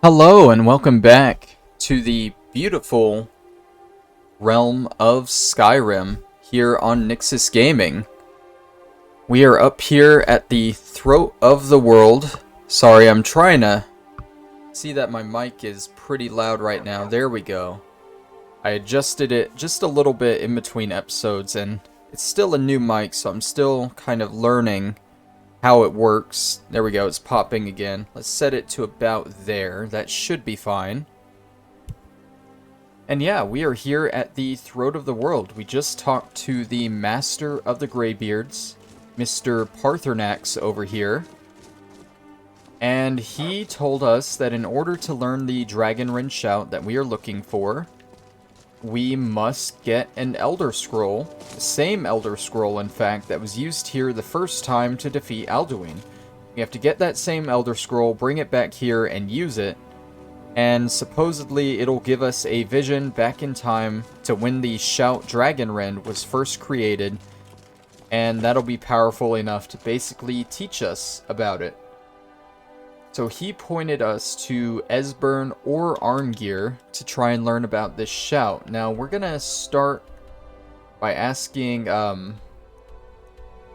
Hello and welcome back to the beautiful realm of Skyrim here on Nyxus Gaming. We are up here at the throat of the world. Sorry, I'm trying to see that my mic is pretty loud right now. There we go. I adjusted it just a little bit in between episodes and it's still a new mic, so I'm still kind of learning how it works. There we go, it's popping again. Let's set it to about there. That should be fine. And yeah, we are here at the throat of the world. We just talked to the Master of the Greybeards, Mr. Patrols over here. And he told us that in order to learn the Dragon Rin shout that we are looking for, we must get an Elder Scroll, the same Elder Scroll, in fact, that was used here the first time to defeat Alduin. We have to get that same Elder Scroll, bring it back here, and use it, and supposedly it'll give us a vision back in time to when the Shout Dragon Rin was first created, and that'll be powerful enough to basically teach us about it. So he pointed us to Esbern or Arngeir to try and learn about this shout. Now we're gonna start by asking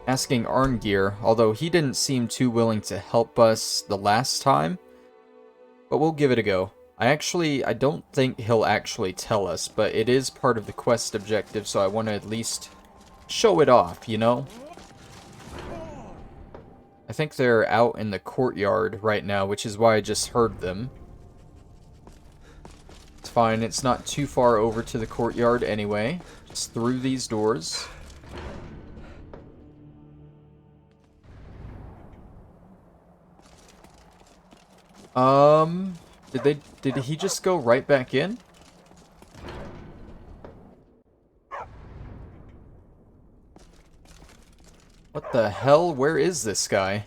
Arngeir, although he didn't seem too willing to help us the last time, but we'll give it a go. I don't think he'll actually tell us, but it is part of the quest objective, so I want to at least show it off, you know? I think they're out in the courtyard right now, which is why I just heard them. It's fine, it's not too far over to the courtyard anyway. Just through these doors. Did he just go right back in? What the hell? Where is this guy?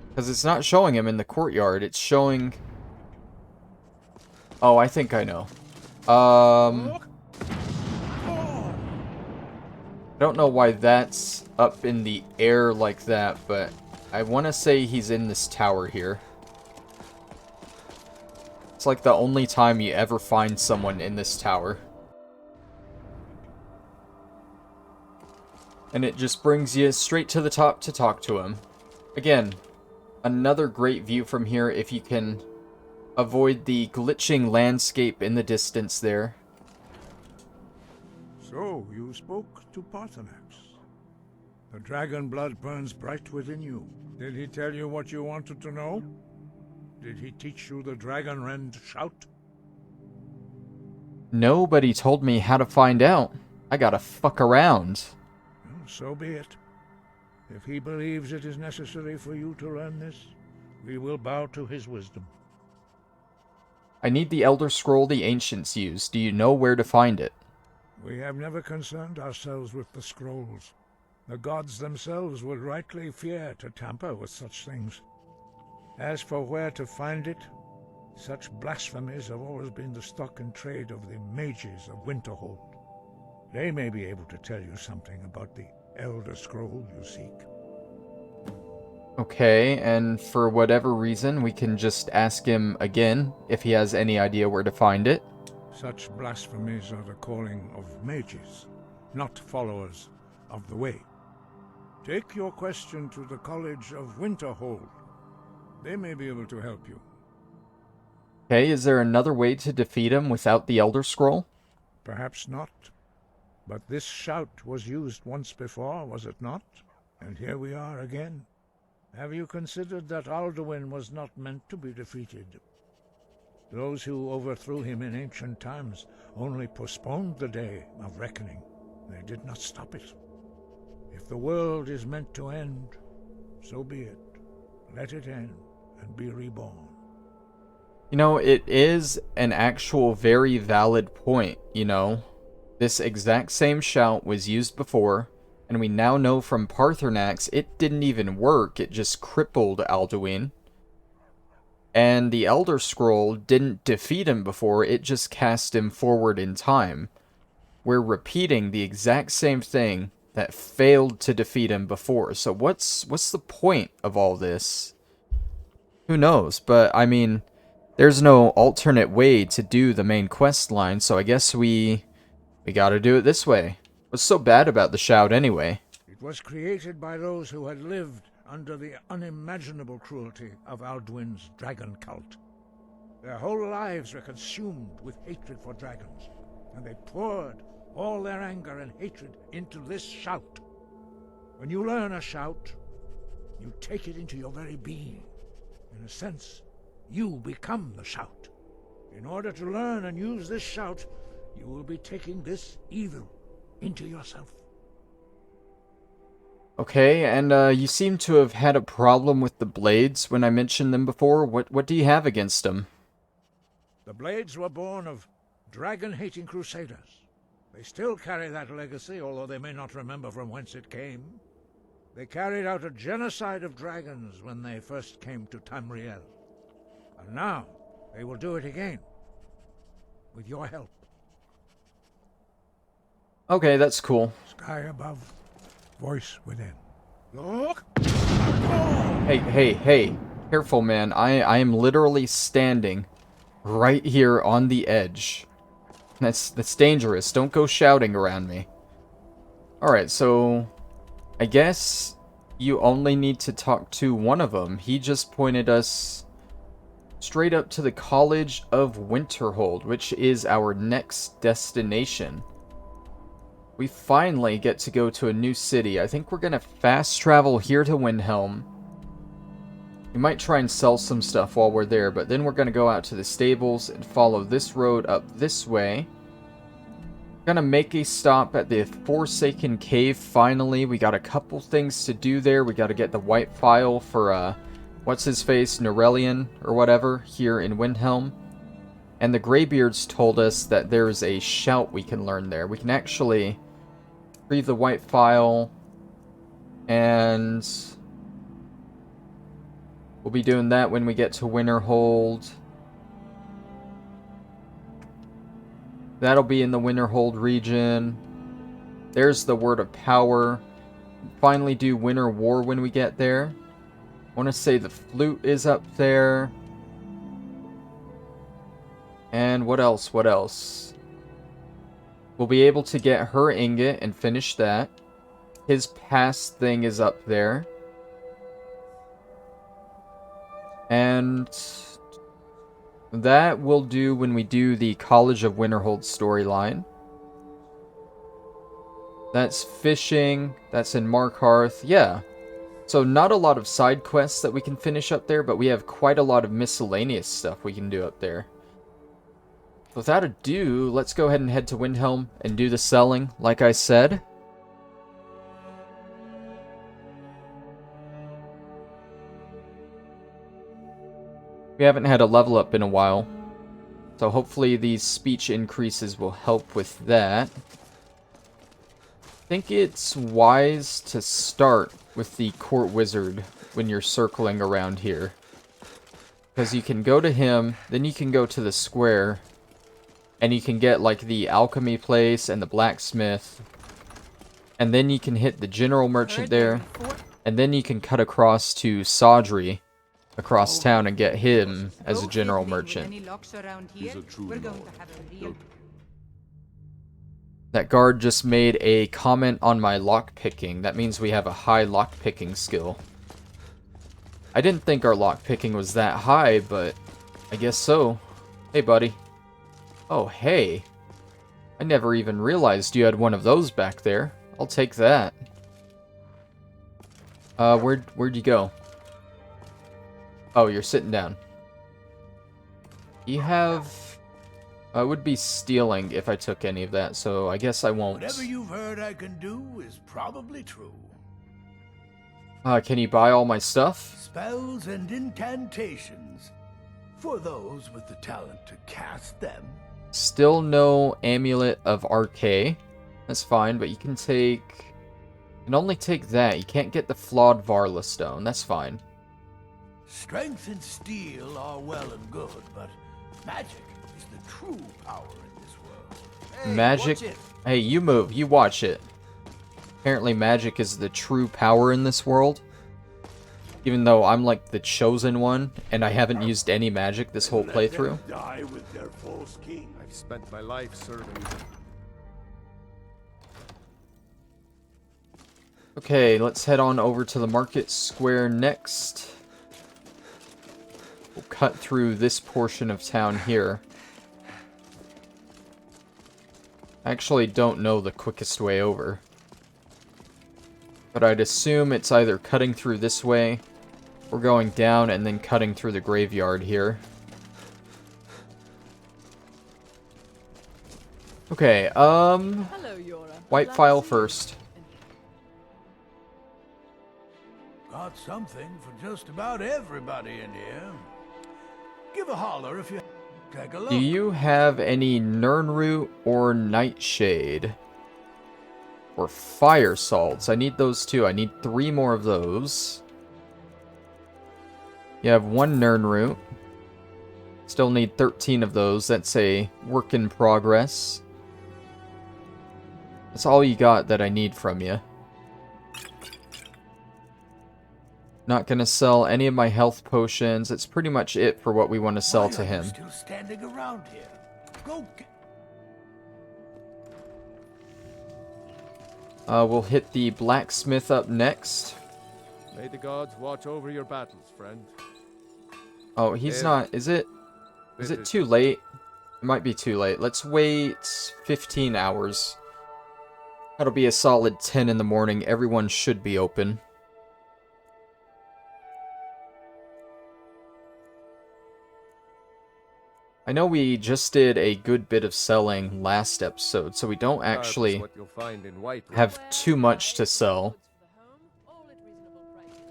Because it's not showing him in the courtyard. It's showing... Oh, I think I know. I don't know why that's up in the air like that, but I want to say he's in this tower here. It's like the only time you ever find someone in this tower. And it just brings you straight to the top to talk to him. Again, another great view from here if you can avoid the glitching landscape in the distance there. So, you spoke to Patrols. The dragon blood burns bright within you. Did he tell you what you wanted to know? Did he teach you the Dragon Rend shout? Nobody told me how to find out. I gotta fuck around. So be it. If he believes it is necessary for you to learn this, we will bow to his wisdom. I need the Elder Scroll the Ancients used. Do you know where to find it? We have never concerned ourselves with the scrolls. The gods themselves would rightly fear to tamper with such things. As for where to find it, such blasphemies have always been the stock and trade of the mages of Winterhold. They may be able to tell you something about the Elder Scroll you seek. Okay, and for whatever reason, we can just ask him again if he has any idea where to find it. Such blasphemies are the calling of mages, not followers of the way. Take your question to the College of Winterhold. They may be able to help you. Okay, is there another way to defeat him without the Elder Scroll? Perhaps not. But this shout was used once before, was it not? And here we are again. Have you considered that Alduin was not meant to be defeated? Those who overthrew him in ancient times only postponed the day of reckoning. They did not stop it. If the world is meant to end, so be it. Let it end and be reborn. You know, it is an actual very valid point, you know. This exact same shout was used before, and we now know from Patrols it didn't even work, it just crippled Alduin. And the Elder Scroll didn't defeat him before, it just cast him forward in time. We're repeating the exact same thing that failed to defeat him before, so what's the point of all this? Who knows, but I mean, there's no alternate way to do the main quest line, so I guess we gotta do it this way. What's so bad about the shout anyway? It was created by those who had lived under the unimaginable cruelty of Alduin's dragon cult. Their whole lives were consumed with hatred for dragons, and they poured all their anger and hatred into this shout. When you learn a shout, you take it into your very being. In a sense, you become the shout. In order to learn and use this shout, you will be taking this evil into yourself. Okay, and you seem to have had a problem with the blades when I mentioned them before. What do you have against them? The blades were born of dragon-hating crusaders. They still carry that legacy, although they may not remember from whence it came. They carried out a genocide of dragons when they first came to Tamriel. And now, they will do it again. With your help. Okay, that's cool. Sky above, voice within. Look! Hey. Careful, man. I am literally standing right here on the edge. That's dangerous. Don't go shouting around me. Alright, so I guess you only need to talk to one of them. He just pointed us straight up to the College of Winterhold, which is our next destination. We finally get to go to a new city. I think we're going to fast travel here to Windhelm. We might try and sell some stuff while we're there, but then we're going to go out to the stables and follow this road up this way. We're going to make a stop at the Forsaken Cave finally. We got a couple things to do there. We got to get the White Phial for, what's-his-face, Norelian or whatever, here in Windhelm. And the Greybeards told us that there's a shout we can learn there. We can actually retrieve the White Phial, and we'll be doing that when we get to Winterhold. That'll be in the Winterhold region. There's the Word of Power. Finally do Winter War when we get there. I want to say the flute is up there. And what else? What else? We'll be able to get her ingot and finish that. His past thing is up there. And that will do when we do the College of Winterhold storyline. That's fishing. That's in Markarth. Yeah. So not a lot of side quests that we can finish up there, but we have quite a lot of miscellaneous stuff we can do up there. Without ado, let's go ahead and head to Windhelm and do the selling, like I said. We haven't had a level up in a while, so hopefully these speech increases will help with that. I think it's wise to start with the Court Wizard when you're circling around here. Because you can go to him, then you can go to the square, and you can get like the alchemy place and the blacksmith. And then you can hit the general merchant there. And then you can cut across to Sodri across town and get him as a general merchant. That guard just made a comment on my lockpicking. That means we have a high lockpicking skill. I didn't think our lockpicking was that high, but I guess so. Hey, buddy. Oh, hey. I never even realized you had one of those back there. I'll take that. Where'd you go? Oh, you're sitting down. You have... I would be stealing if I took any of that, so I guess I won't. Whatever you've heard I can do is probably true. Can you buy all my stuff? Spells and incantations. For those with the talent to cast them. Still no Amulet of Arcay. That's fine, but you can take... You can only take that. You can't get the Flawed Varla Stone. That's fine. Strength and steel are well and good, but magic is the true power in this world. Hey, Magic... Hey, you move. You watch it. Apparently magic is the true power in this world. Even though I'm like the chosen one, and I haven't used any magic this whole playthrough. Die with their false king. I've spent my life serving. Okay, let's head on over to the market square next. We'll cut through this portion of town here. I actually don't know the quickest way over. But I'd assume it's either cutting through this way, or going down and then cutting through the graveyard here. Okay, Hello, Yora. White Phial first. Got something for just about everybody in here. Give a holler if you take a look. Do you have any Nirnroot or Nightshade? Or Fire Salts? I need those too. I need 3 more of those. You have 1 Nirnroot. Still need 13 of those. That's a work in progress. That's all you got that I need from you. Not gonna sell any of my health potions. That's pretty much it for what we want to sell to him. Still standing around here. Go get... We'll hit the blacksmith up next. May the gods watch over your battles, friend. Oh, he's not. Is it too late? It might be too late. Let's wait 15 hours. That'll be a solid 10 in the morning. Everyone should be open. I know we just did a good bit of selling last episode, so we don't actually have too much to sell.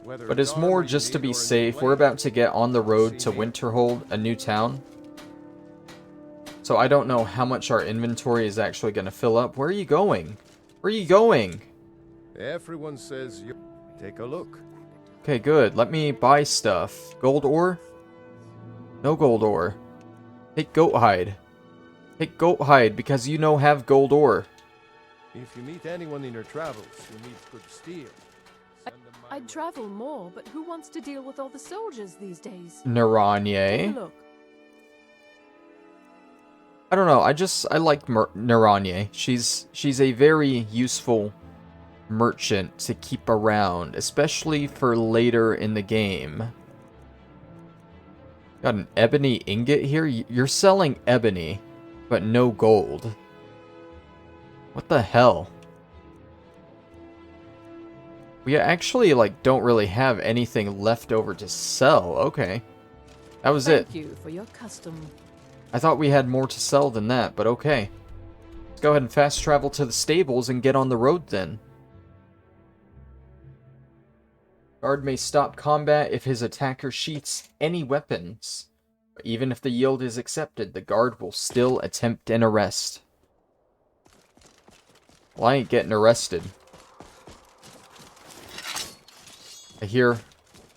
But it's more just to be safe. We're about to get on the road to Winterhold, a new town. So I don't know how much our inventory is actually going to fill up. Where are you going? Where are you going? Everyone says you take a look. Okay, good. Let me buy stuff. Gold ore? No gold ore. Take goat hide. Take goat hide because you have gold ore. If you meet anyone in your travels who needs good steel, send them my I'd way. travel more, but who wants to deal with all the soldiers these days? Naranye. Take a look. I don't know. I like Naranye. She's a very useful merchant to keep around, especially for later in the game. Got an ebony ingot here? You're selling ebony, but no gold. What the hell? We actually, don't really have anything left over to sell. Okay. That was it. Thank you for your custom. I thought we had more to sell than that, but okay. Let's go ahead and fast travel to the stables and get on the road then. Guard may stop combat if his attacker sheaths any weapons. But even if the yield is accepted, the guard will still attempt an arrest. Well, I ain't getting arrested. I hear...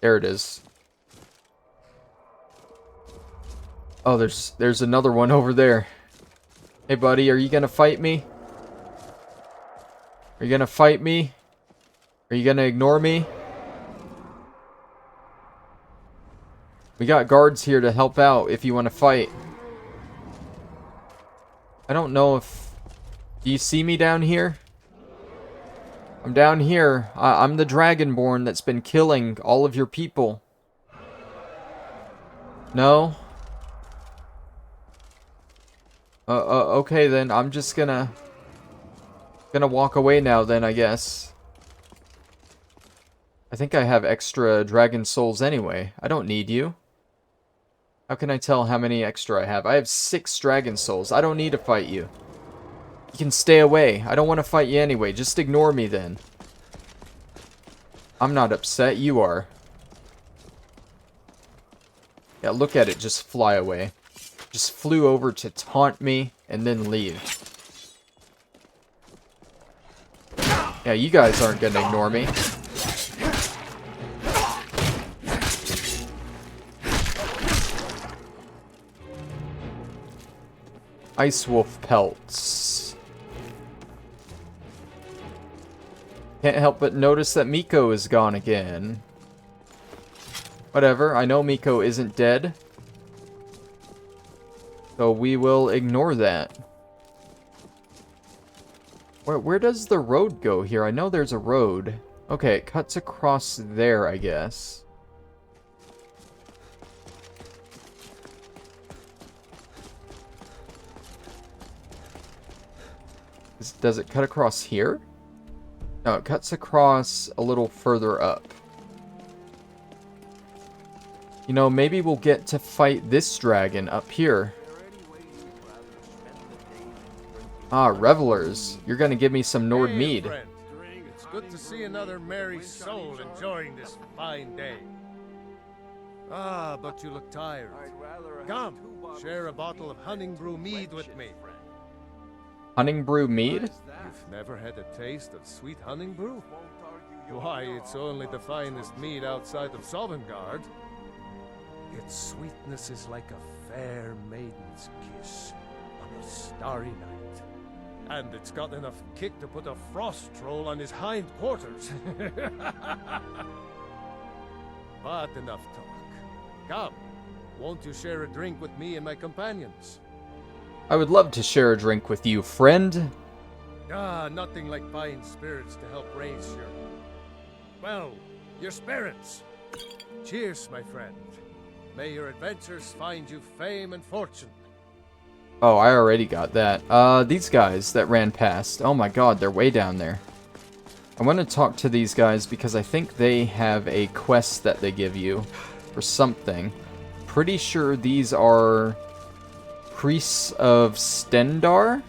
There it is. Oh, there's another one over there. Hey, buddy, are you gonna fight me? Are you gonna fight me? Are you gonna ignore me? We got guards here to help out if you want to fight. I don't know if... Do you see me down here? I'm down here. I'm the Dragonborn that's been killing all of your people. No? Okay then. I'm just gonna walk away now then, I guess. I think I have extra dragon souls anyway. I don't need you. How can I tell how many extra I have? I have 6 dragon souls. I don't need to fight you. You can stay away. I don't want to fight you anyway. Just ignore me then. I'm not upset. You are. Yeah, look at it just fly away. Just flew over to taunt me and then leave. Yeah, you guys aren't gonna ignore me. Ice wolf pelts. Can't help but notice that Miko is gone again. Whatever, I know Miko isn't dead. So we will ignore that. Where does the road go here? I know there's a road. Okay, it cuts across there, I guess. Does it cut across here? No, it cuts across a little further up. You know, maybe we'll get to fight this dragon up here. Ah, revelers. You're gonna give me some Nord mead. Friend. It's good to see another merry soul enjoying this fine day. Ah, but you look tired. Come, share a bottle of Hunting Brew mead with me. Hunting brew mead? You've never had a taste of sweet Hunting Brew? Why, it's only the finest mead outside of Sovngarde. Its sweetness is like a fair maiden's kiss on a starry night. And it's got enough kick to put a frost troll on his hind quarters. But enough talk. Come, won't you share a drink with me and my companions? I would love to share a drink with you, friend. Ah, nothing like fine spirits to help raise your... well, your spirits. Cheers, my friend. May your adventures find you fame and fortune. Oh, I already got that. These guys that ran past. Oh my god, they're way down there. I want to talk to these guys because I think they have a quest that they give you for something. Pretty sure these are priests of Stendarr?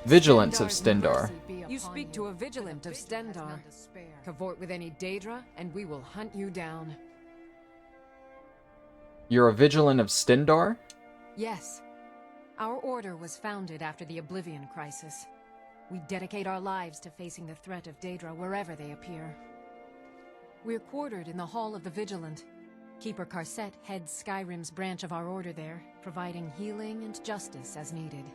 Vigilants of Stendarr. You speak to a vigilant of Stendarr. Cavort with any Daedra, and we will hunt you down. You're a vigilant of Stendarr? Yes. Our order was founded after the Oblivion Crisis. We dedicate our lives to facing the threat of Daedra wherever they appear. We're quartered in the Hall of the Vigilant. Keeper Karset heads Skyrim's branch of our order there, providing healing and justice as needed.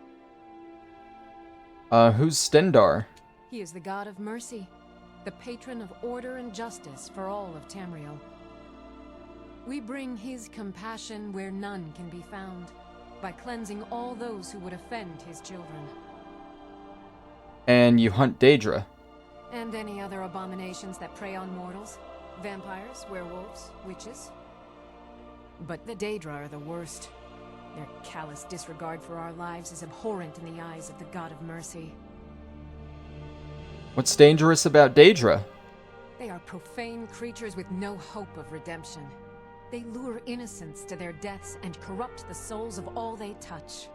Who's Stendarr? He is the god of mercy, the patron of order and justice for all of Tamriel. We bring his compassion where none can be found, by cleansing all those who would offend his children. And you hunt Daedra. And any other abominations that prey on mortals. Vampires, werewolves, witches. But the Daedra are the worst. Their callous disregard for our lives is abhorrent in the eyes of the God of Mercy. What's dangerous about Daedra? They are profane creatures with no hope of redemption. They lure innocents to their deaths and corrupt the souls of all they touch.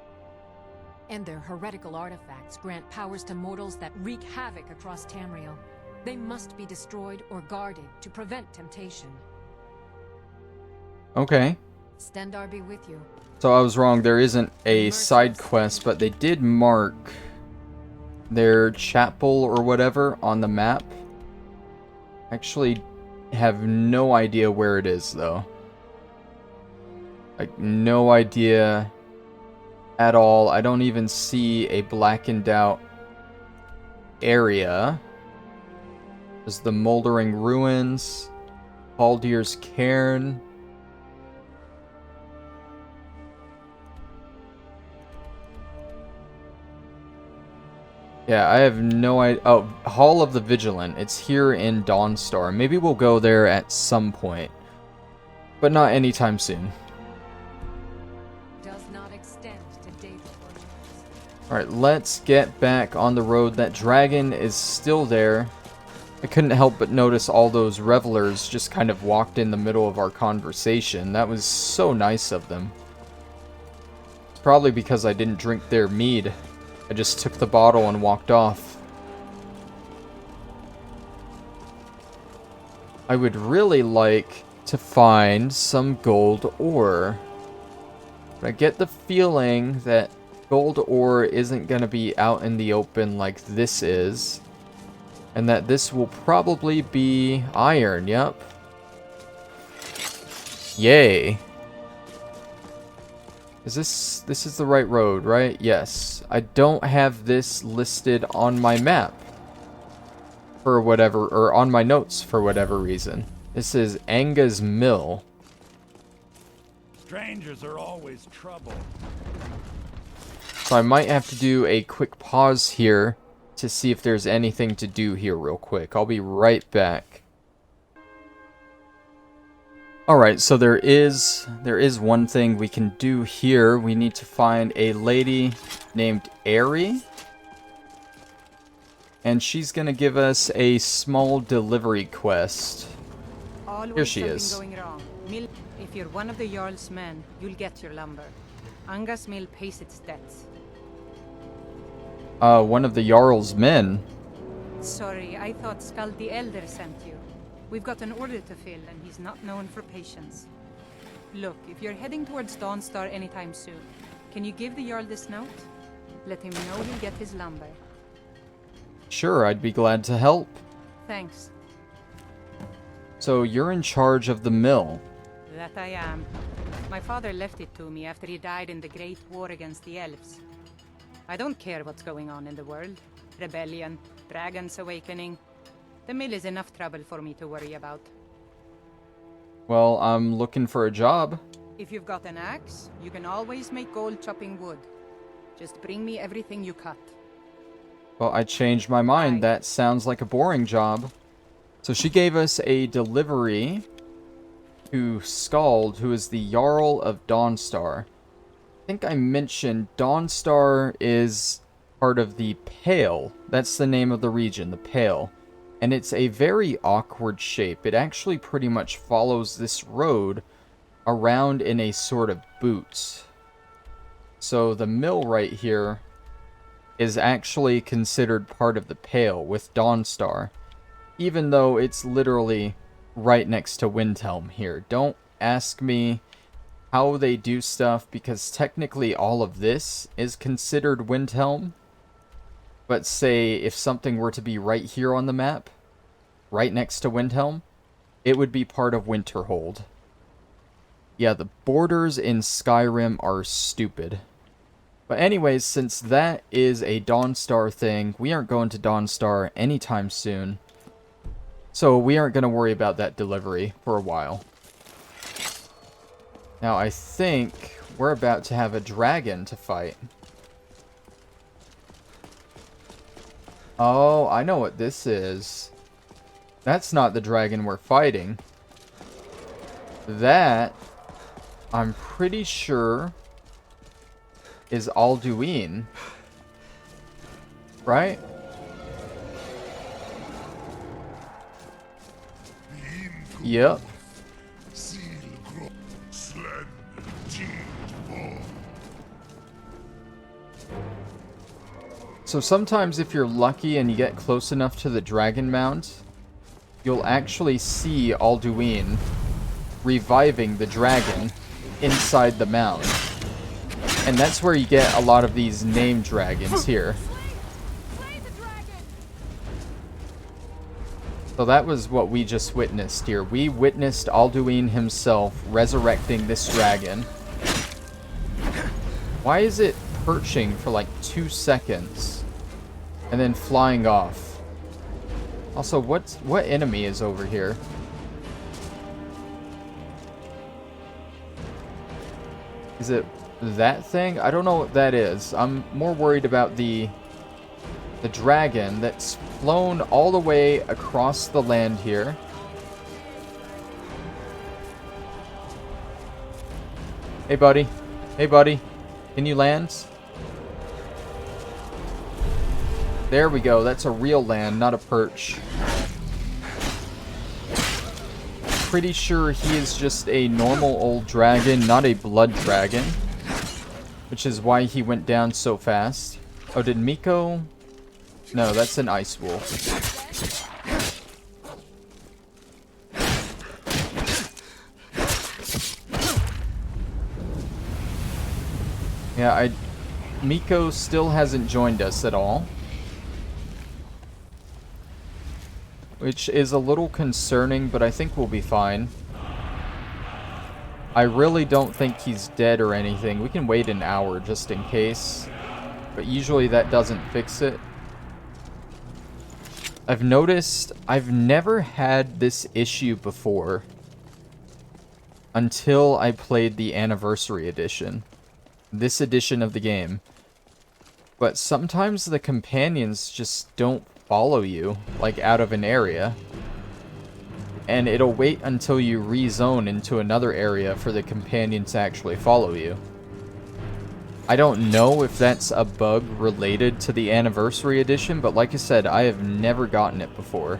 And their heretical artifacts grant powers to mortals that wreak havoc across Tamriel. They must be destroyed or guarded to prevent temptation. Okay. Stendarr be with you. So I was wrong, there isn't a side quest, but they did mark their chapel or whatever on the map. Actually have no idea where it is though. Like, no idea at all. I don't even see a blackened out area. There's the Moldering Ruins, Haldir's Cairn. Yeah, I have no idea. Oh, Hall of the Vigilant. It's here in Dawnstar. Maybe we'll go there at some point, but not anytime soon. Does not extend to Daedra. Alright, let's get back on the road. That dragon is still there. I couldn't help but notice all those revelers just kind of walked in the middle of our conversation. That was so nice of them. It's probably because I didn't drink their mead. I just took the bottle and walked off. I would really like to find some gold ore. But I get the feeling that gold ore isn't going to be out in the open like this is. And that this will probably be iron, yep. Yay. This is the right road, right? Yes. I don't have this listed on my map for whatever, or on my notes for whatever reason. This is Anga's Mill. Strangers are always trouble. So I might have to do a quick pause here to see if there's anything to do here real quick. I'll be right back. Alright, so there is one thing we can do here. We need to find a lady named Ari. And she's going to give us a small delivery quest. Here she is. Going wrong. If you're one of the Jarl's men, you'll get your lumber. Anga's mill pays its debts. One of the Jarl's men. Sorry, I thought Skald the Elder sent you. We've got an order to fill, and he's not known for patience. Look, if you're heading towards Dawnstar anytime soon, can you give the Jarl this note? Let him know he'll get his lumber. Sure, I'd be glad to help. Thanks. So you're in charge of the mill. That I am. My father left it to me after he died in the Great War against the elves. I don't care what's going on in the world. Rebellion, dragons awakening. The mill is enough trouble for me to worry about. Well, I'm looking for a job. If you've got an axe, you can always make gold chopping wood. Just bring me everything you cut. Well, I changed my mind. That sounds like a boring job. So she gave us a delivery to Skald, who is the Jarl of Dawnstar. I think I mentioned Dawnstar is part of the Pale. That's the name of the region, the Pale. And it's a very awkward shape. It actually pretty much follows this road around in a sort of boot. So the mill right here is actually considered part of the Pale with Dawnstar, even though it's literally right next to Windhelm here. Don't ask me how they do stuff, because technically all of this is considered Windhelm. But say if something were to be right here on the map, right next to Windhelm, it would be part of Winterhold. Yeah, the borders in Skyrim are stupid. But anyways, since that is a Dawnstar thing, we aren't going to Dawnstar anytime soon. So we aren't going to worry about that delivery for a while. Now I think we're about to have a dragon to fight. Oh, I know what this is. That's not the dragon we're fighting. That, I'm pretty sure, is Alduin. Right? Yep. So sometimes if you're lucky and you get close enough to the dragon mound, you'll actually see Alduin reviving the dragon inside the mound. And that's where you get a lot of these named dragons here. So that was what we just witnessed here. We witnessed Alduin himself resurrecting this dragon. Why is it perching for like 2 seconds and then flying off? Also, what enemy is over here? Is it that thing? I don't know what that is. I'm more worried about the dragon that's flown all the way across the land here. Hey, buddy. Hey, buddy. Can you land? There we go. That's a real land, not a perch. Pretty sure he is just a normal old dragon, not a blood dragon. Which is why he went down so fast. Oh, did Miko... No, that's an ice wolf. Yeah, Miko still hasn't joined us at all. Which is a little concerning, but I think we'll be fine. I really don't think he's dead or anything. We can wait an hour just in case. But usually that doesn't fix it. I've noticed I've never had this issue before until I played the Anniversary Edition. This edition of the game. But sometimes the companions just don't follow you, like, out of an area. And it'll wait until you rezone into another area for the companion to actually follow you. I don't know if that's a bug related to the Anniversary Edition, but like I said, I have never gotten it before.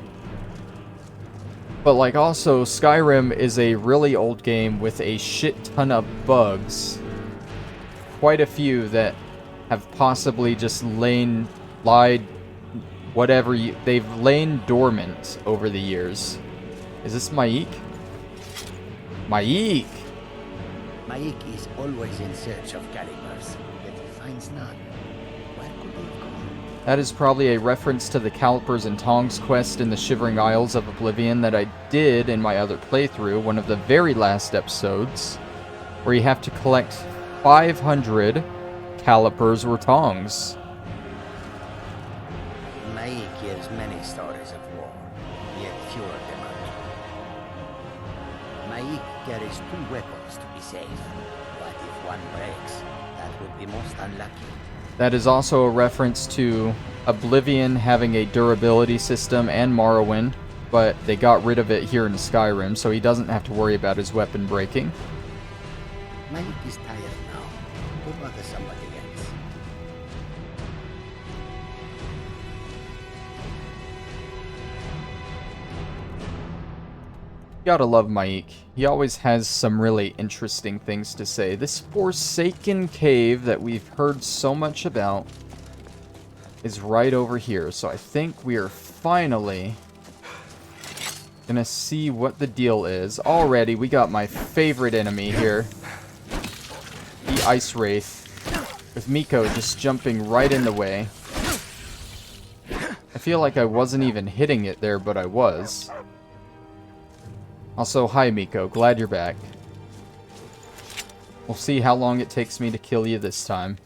But like also, Skyrim is a really old game with a shit ton of bugs. Quite a few that have possibly just they've lain dormant over the years. Is this Maik? Maik! Maik is always in search of calibers, yet he finds none. Where could they have gone? That is probably a reference to the Calipers and Tongs quest in the Shivering Isles of Oblivion that I did in my other playthrough, one of the very last episodes, where you have to collect 500 Calipers or Tongs. Maik hears many stories of war, yet fewer emerge. Maik carries 2 weapons to be safe, but if one breaks, that would be most unlucky. That is also a reference to Oblivion having a durability system and Morrowind, but they got rid of it here in Skyrim, so he doesn't have to worry about his weapon breaking. Maik is tired now. Go bother somebody else. Gotta love Maik. He always has some really interesting things to say. This Forsaken Cave that we've heard so much about is right over here. So I think we are finally gonna see what the deal is. Already, we got my favorite enemy here. The Ice Wraith. With Miko just jumping right in the way. I feel like I wasn't even hitting it there, but I was. Also, hi Miko, glad you're back. We'll see how long it takes me to kill you this time.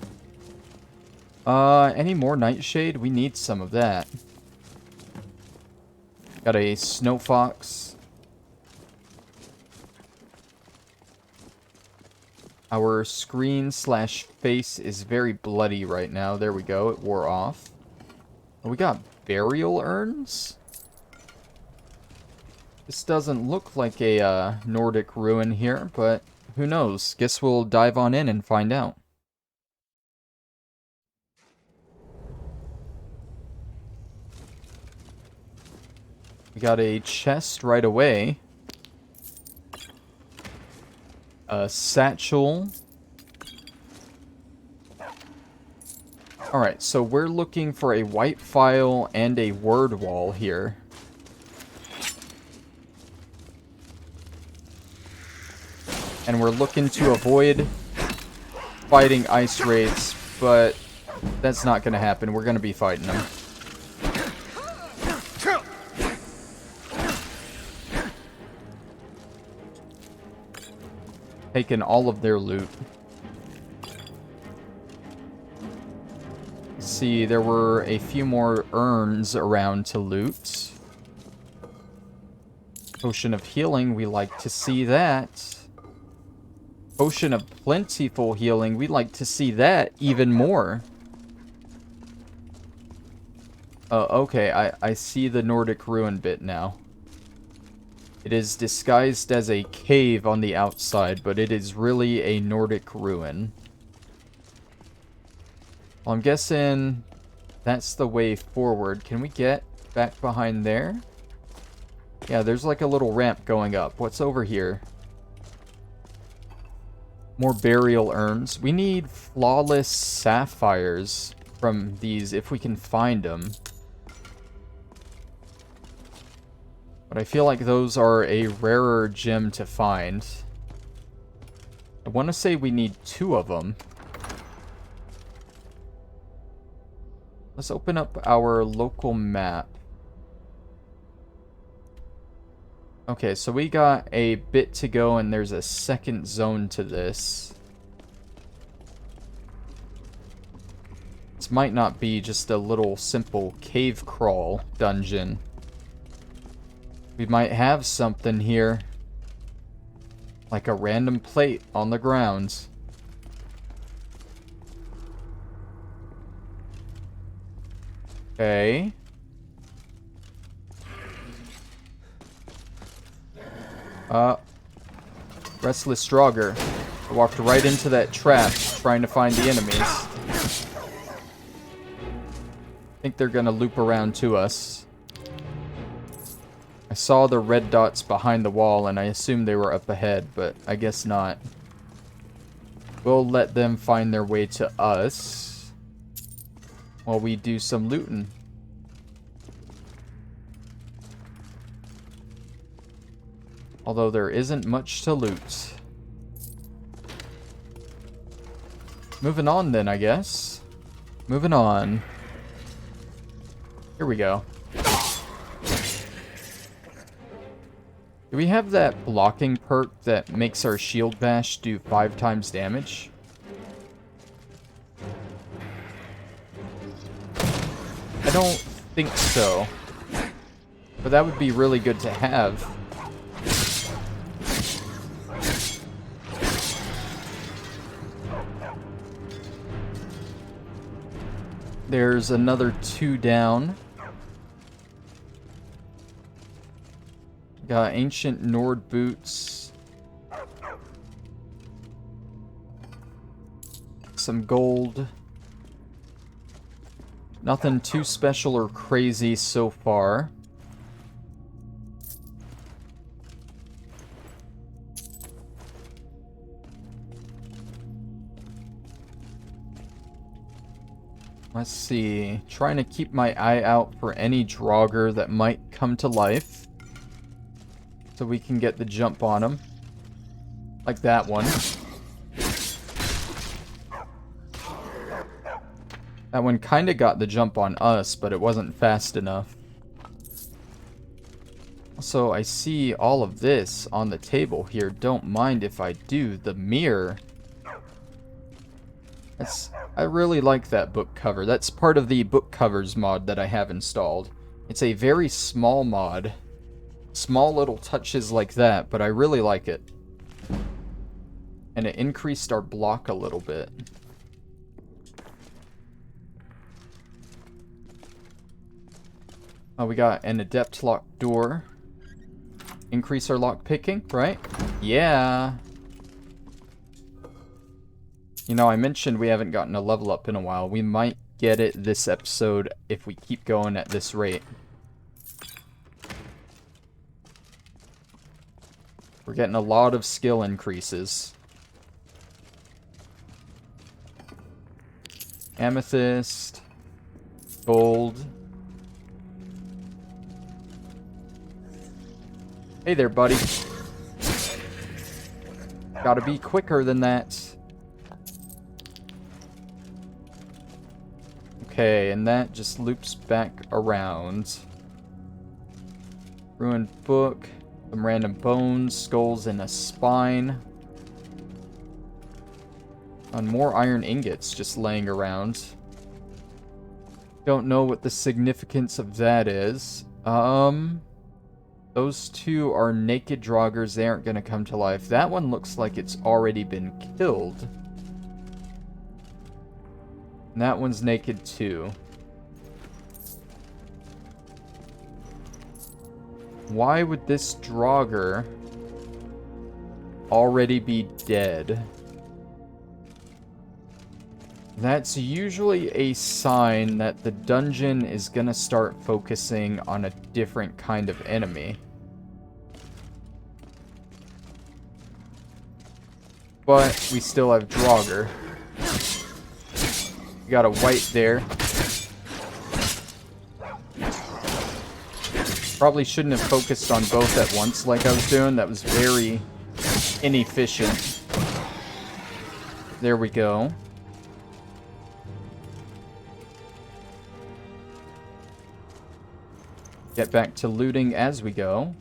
Any more Nightshade? We need some of that. Got a Snow Fox. Our screen/face is very bloody right now. There we go, it wore off. Oh, we got burial urns? This doesn't look like a Nordic ruin here, but who knows? Guess we'll dive on in and find out. We got a chest right away. A satchel. Alright, so we're looking for a White Phial and a word wall here. And we're looking to avoid fighting ice wraiths, but that's not going to happen. We're going to be fighting them. Taking all of their loot. See, there were a few more urns around to loot. Potion of healing, we like to see that. Potion of plentiful healing, we'd like to see that even more. Okay, I see the Nordic ruin bit now. It is disguised as a cave on the outside, but it is really a Nordic ruin. Well, I'm guessing that's the way forward. Can we get back behind there? Yeah, there's like a little ramp going up. What's over here? More burial urns. We need flawless sapphires from these if we can find them. But I feel like those are a rarer gem to find. I want to say we need 2 of them. Let's open up our local map. Okay, so we got a bit to go and there's a second zone to this. It's This might not be just a little simple cave crawl dungeon. We might have something here. Like a random plate on the ground. Okay. Restless Draugr. I walked right into that trap trying to find the enemies. I think they're gonna loop around to us. I saw the red dots behind the wall and I assumed they were up ahead, but I guess not. We'll let them find their way to us while we do some looting. Although there isn't much to loot. Moving on then, I guess. Moving on. Here we go. Do we have that blocking perk that makes our shield bash do 5 times damage? I don't think so. But that would be really good to have. There's another 2 down. Got ancient Nord boots. Some gold. Nothing too special or crazy so far. Let's see. Trying to keep my eye out for any Draugr that might come to life. So we can get the jump on them. Like that one. That one kind of got the jump on us, but it wasn't fast enough. Also, I see all of this on the table here. Don't mind if I do. The mirror. I really like that book cover. That's part of the book covers mod that I have installed. It's a very small mod. Small little touches like that, but I really like it. And it increased our block a little bit. Oh, we got an adept lock door. Increase our lock picking, right? Yeah. You know, I mentioned we haven't gotten a level up in a while. We might get it this episode if we keep going at this rate. We're getting a lot of skill increases. Amethyst. Gold. Hey there, buddy. Gotta be quicker than that. Okay, and that just loops back around. Ruined book. Some random bones, skulls, and a spine. And more iron ingots just laying around. Don't know what the significance of that is. Those 2 are naked Draugrs. They aren't going to come to life. That one looks like it's already been killed. And that one's naked too. Why would this Draugr already be dead? That's usually a sign that the dungeon is gonna start focusing on a different kind of enemy. But we still have Draugr. We got a white there. Probably shouldn't have focused on both at once like I was doing. That was very inefficient. There we go. Get back to looting as we go.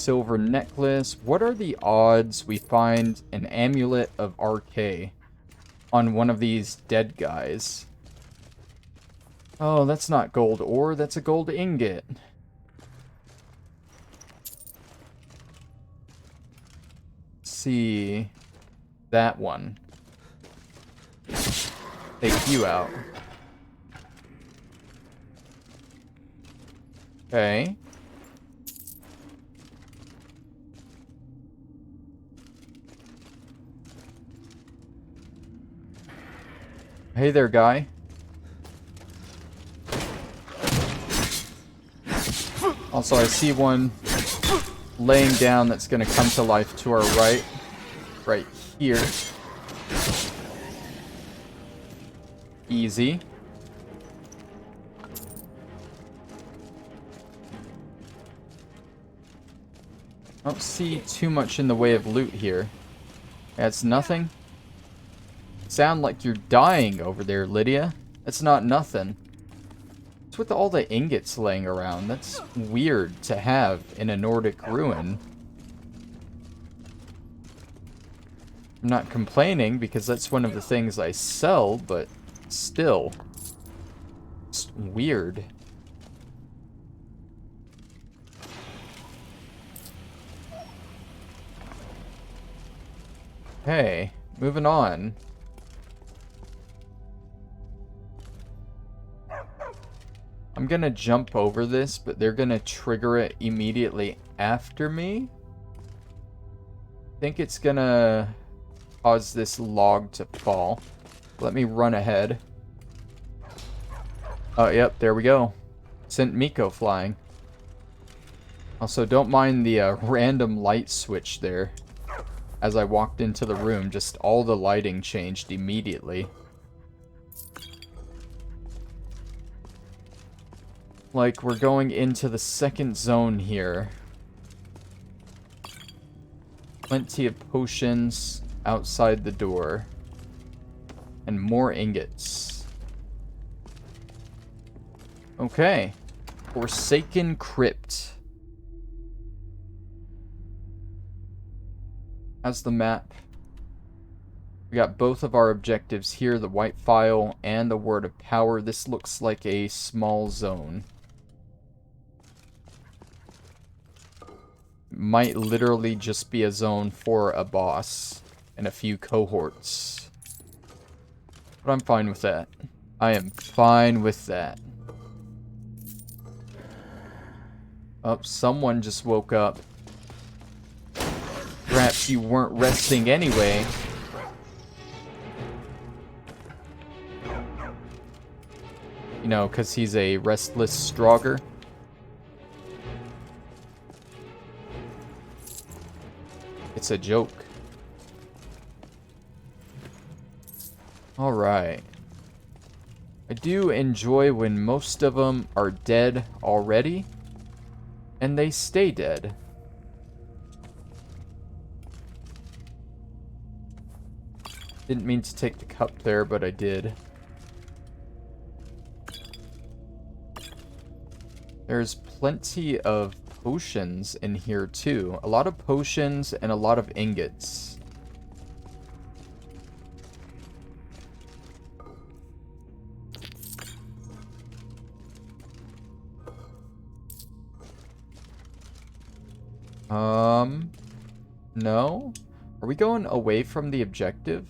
silver necklace. What are the odds we find an amulet of RK on one of these dead guys? Oh, that's not gold ore. That's a gold ingot. Let's see. That one. Take you out. Okay. Hey there, guy. Also, I see one laying down that's going to come to life to our right. Right here. Easy. I don't see too much in the way of loot here. That's nothing. Sound like you're dying over there, Lydia. That's not nothing. What's with all the ingots laying around? That's weird to have in a Nordic ruin. I'm not complaining because that's one of the things I sell, but still. It's weird. Okay, moving on. I'm gonna jump over this, but they're gonna trigger it immediately after me. I think it's gonna cause this log to fall. Let me run ahead. Oh, yep, there we go. Sent Miko flying. Also, don't mind the random light switch there. As I walked into the room, just all the lighting changed immediately. Like, we're going into the second zone here. Plenty of potions outside the door. And more ingots. Okay. Forsaken Crypt. As the map. We got both of our objectives here, the White Phial and the Word of Power. This looks like a small zone. Might literally just be a zone for a boss and a few cohorts. But I'm fine with that. I am fine with that. Oh, someone just woke up. Perhaps you weren't resting anyway. You know, because he's a restless Strogger. It's a joke. Alright. I do enjoy when most of them are dead already. And they stay dead. Didn't mean to take the cup there, but I did. There's plenty of potions in here too. A lot of potions and a lot of ingots. No? Are we going away from the objective?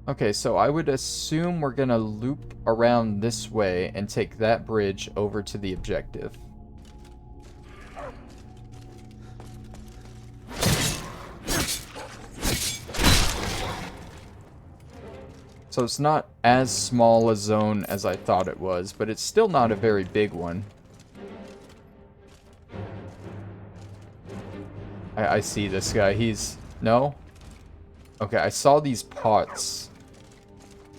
Okay, so I would assume we're gonna loop around this way and take that bridge over to the objective. So it's not as small a zone as I thought it was, but it's still not a very big one. I see this guy. He's... No? Okay, I saw these pots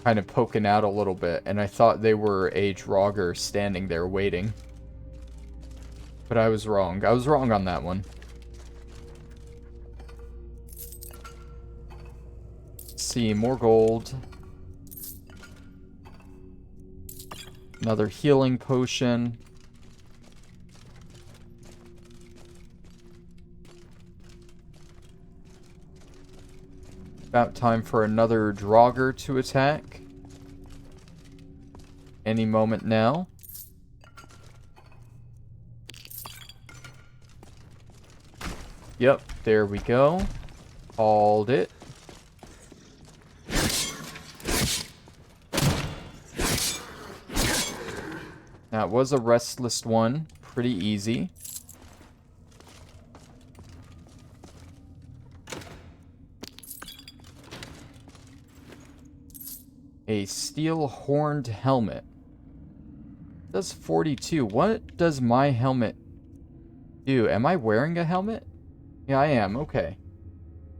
kind of poking out a little bit, and I thought they were a Draugr standing there waiting. But I was wrong. I was wrong on that one. Let's see, more gold. Another healing potion. About time for another Draugr to attack. Any moment now. Yep, there we go. Called it. That was a restless one. Pretty easy. A steel horned helmet. Does 42. What does my helmet do? Am I wearing a helmet? Yeah, I am. Okay.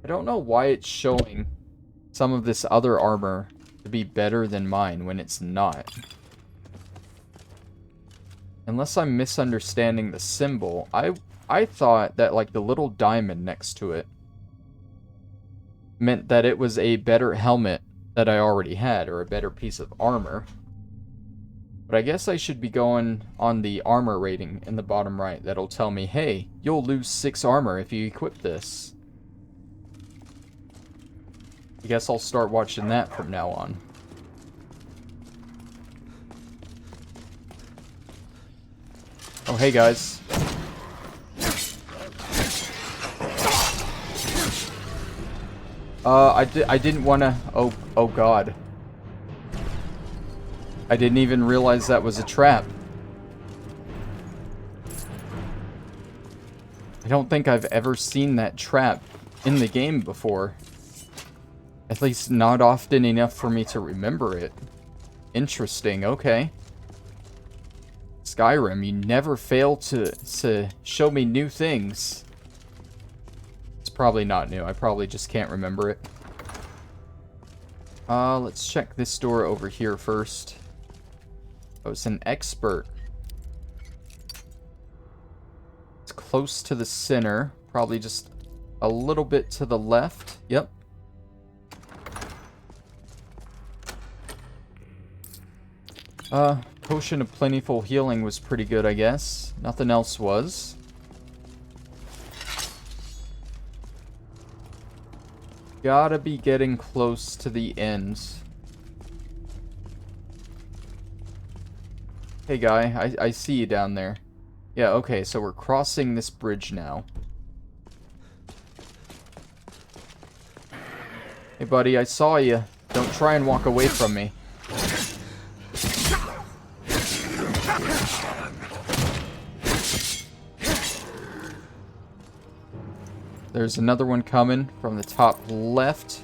I don't know why it's showing some of this other armor to be better than mine when it's not. Unless I'm misunderstanding the symbol. I thought that like the little diamond next to it meant that it was a better helmet that I already had, or a better piece of armor. But I guess I should be going on the armor rating in the bottom right. That'll tell me, hey, you'll lose 6 armor if you equip this. I guess I'll start watching that from now on. Oh, hey guys. I didn't want to... Oh god. I didn't even realize that was a trap. I don't think I've ever seen that trap in the game before. At least not often enough for me to remember it. Interesting, okay. Skyrim, you never fail to show me new things. It's probably not new. I probably just can't remember it. Let's check this door over here first. Oh, it's an expert. It's close to the center. Probably just a little bit to the left. Yep. Potion of Plentiful Healing was pretty good, I guess. Nothing else was. Gotta be getting close to the end. Hey guy, I see you down there. Yeah, okay, so we're crossing this bridge now. Hey buddy, I saw you. Don't try and walk away from me. There's another one coming from the top left.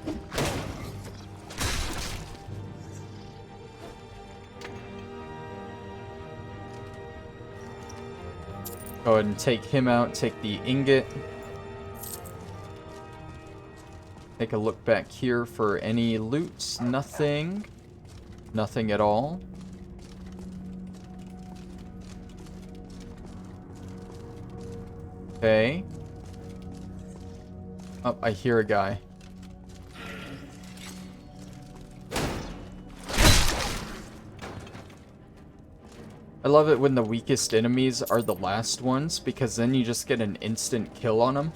Go ahead and take him out, take the ingot. Take a look back here for any loot. Nothing. Nothing at all. Okay. Oh, I hear a guy. I love it when the weakest enemies are the last ones, because then you just get an instant kill on them.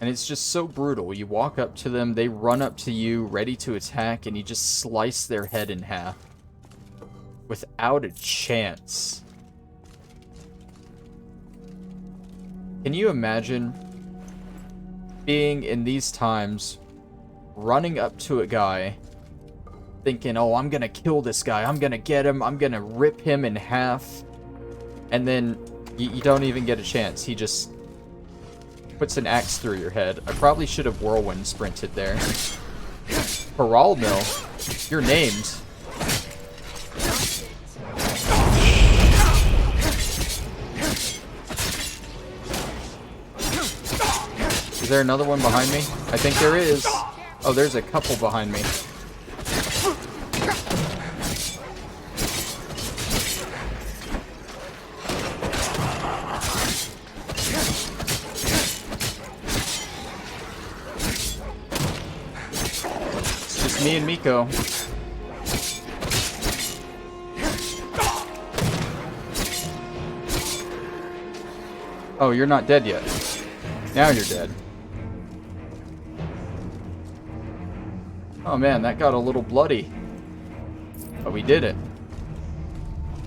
And it's just so brutal. You walk up to them, they run up to you, ready to attack, and you just slice their head in half. Without a chance. Can you imagine being in these times, running up to a guy, thinking, oh, I'm gonna kill this guy, I'm gonna get him, I'm gonna rip him in half, and then you don't even get a chance. He just puts an axe through your head. I probably should have whirlwind sprinted there. Paral Mill, you're named. Is there another one behind me? I think there is. Oh, there's a couple behind me. It's just me and Miko. Oh, you're not dead yet. Now you're dead. Oh man, that got a little bloody. But we did it.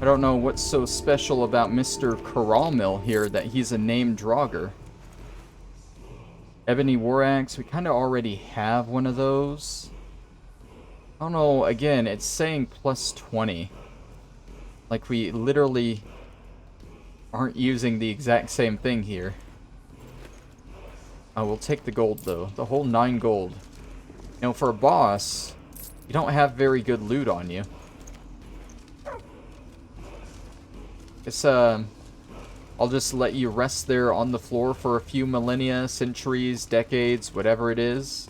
I don't know what's so special about Mr. Coralmill here that he's a named Draugr. Ebony War Axe, we kind of already have one of those. I don't know, again, it's saying plus 20. Like we literally aren't using the exact same thing here. Oh, we'll take the gold though. The whole 9 gold. You know, for a boss, you don't have very good loot on you. It's, I'll just let you rest there on the floor for a few millennia, centuries, decades, whatever it is.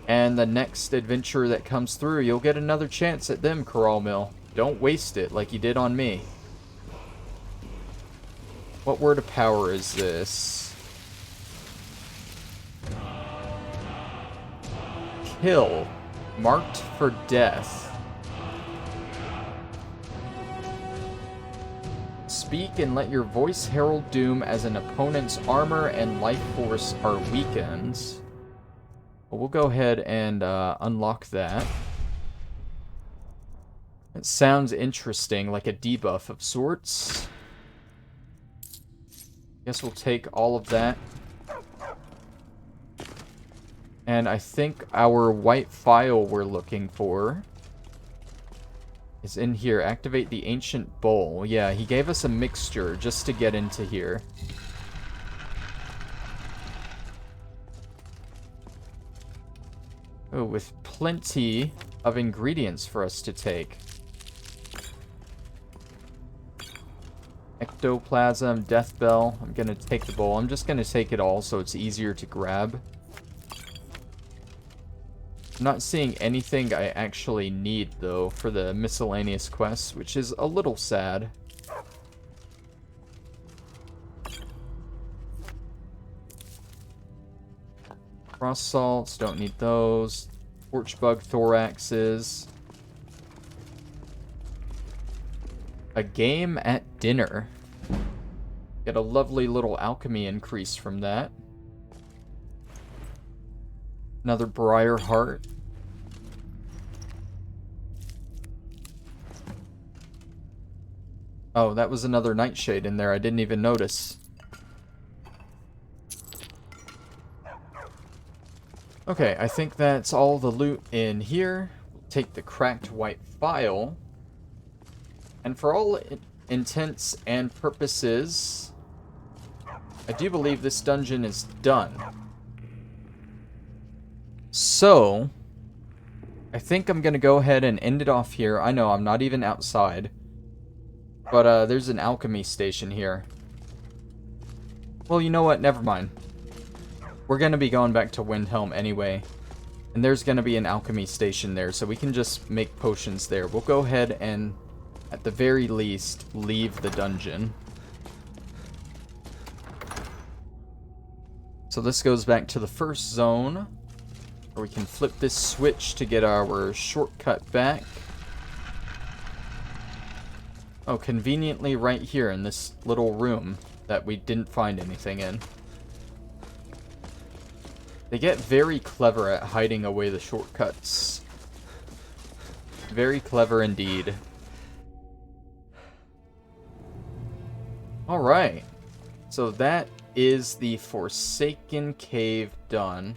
And the next adventure that comes through, you'll get another chance at them, Coralmill. Don't waste it like you did on me. What word of power is this? Kill. Marked for death. Speak and let your voice herald doom as an opponent's armor and life force are weakened. Well, we'll go ahead and unlock that. It sounds interesting, like a debuff of sorts. Guess we'll take all of that. And I think our White Phial we're looking for is in here. Activate the Ancient Bowl. Yeah, he gave us a mixture just to get into here. Oh, with plenty of ingredients for us to take. Ectoplasm, Death Bell. I'm going to take the bowl. I'm just going to take it all so it's easier to grab. I'm not seeing anything I actually need, though, for the miscellaneous quests, which is a little sad. Frost salts, don't need those. Torchbug thoraxes. A game at dinner. Get a lovely little alchemy increase from that. Another Briar Heart. Oh, that was another Nightshade in there. I didn't even notice. Okay, I think that's all the loot in here. We'll take the cracked White Phial. And for all intents and purposes, I do believe this dungeon is done. So, I think I'm going to go ahead and end it off here. I know, I'm not even outside. But there's an alchemy station here. Well, you know what? Never mind. We're going to be going back to Windhelm anyway. And there's going to be an alchemy station there, so we can just make potions there. We'll go ahead and, at the very least, leave the dungeon. So this goes back to the first zone. Or we can flip this switch to get our shortcut back. Oh, conveniently right here in this little room that we didn't find anything in. They get very clever at hiding away the shortcuts. Very clever indeed. Alright. So that is the Forsaken Cave done.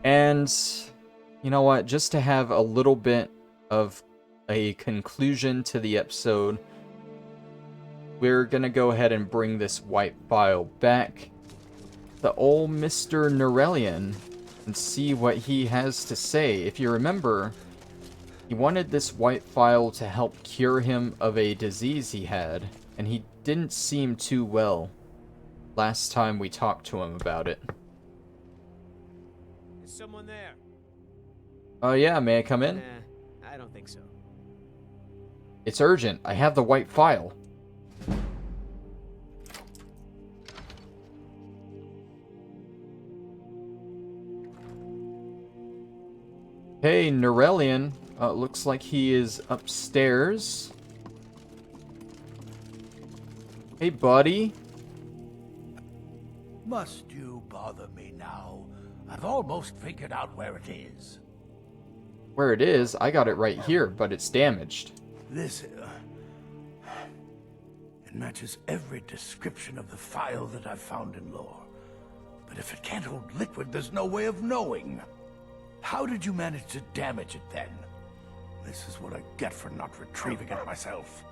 And, you know what, just to have a little bit of a conclusion to the episode, we're going to go ahead and bring this White Phial back to old Mr. Nyxus and see what he has to say. If you remember, he wanted this White Phial to help cure him of a disease he had, and he didn't seem too well last time we talked to him about it. Someone there? Oh yeah, may I come in? I don't think so. It's urgent. I have the White Phial. Hey, Nyxus. Looks like he is upstairs. Hey, buddy. Must you bother me now? I've almost figured out where it is. Where it is, I got it right here, but it's damaged. This... it matches every description of the phial that I've found in lore. But if it can't hold liquid, there's no way of knowing. How did you manage to damage it then? This is what I get for not retrieving it myself.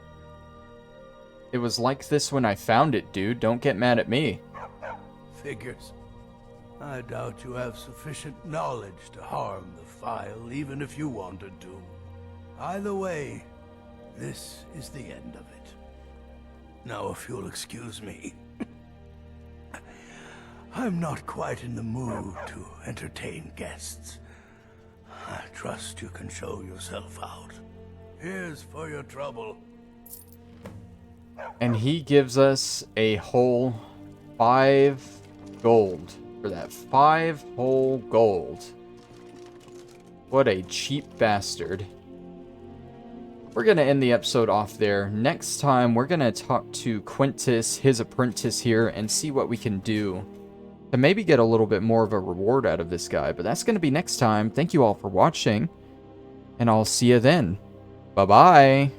It was like this when I found it, dude. Don't get mad at me. Figures. I doubt you have sufficient knowledge to harm the phial, even if you wanted to. Either way, this is the end of it. Now, if you'll excuse me, I'm not quite in the mood to entertain guests. I trust you can show yourself out. Here's for your trouble. And he gives us a whole 5 gold for that. 5 whole gold. What a cheap bastard. We're going to end the episode off there. Next time, we're going to talk to Quintus, his apprentice here, and see what we can do to maybe get a little bit more of a reward out of this guy. But that's going to be next time. Thank you all for watching, and I'll see you then. Bye-bye.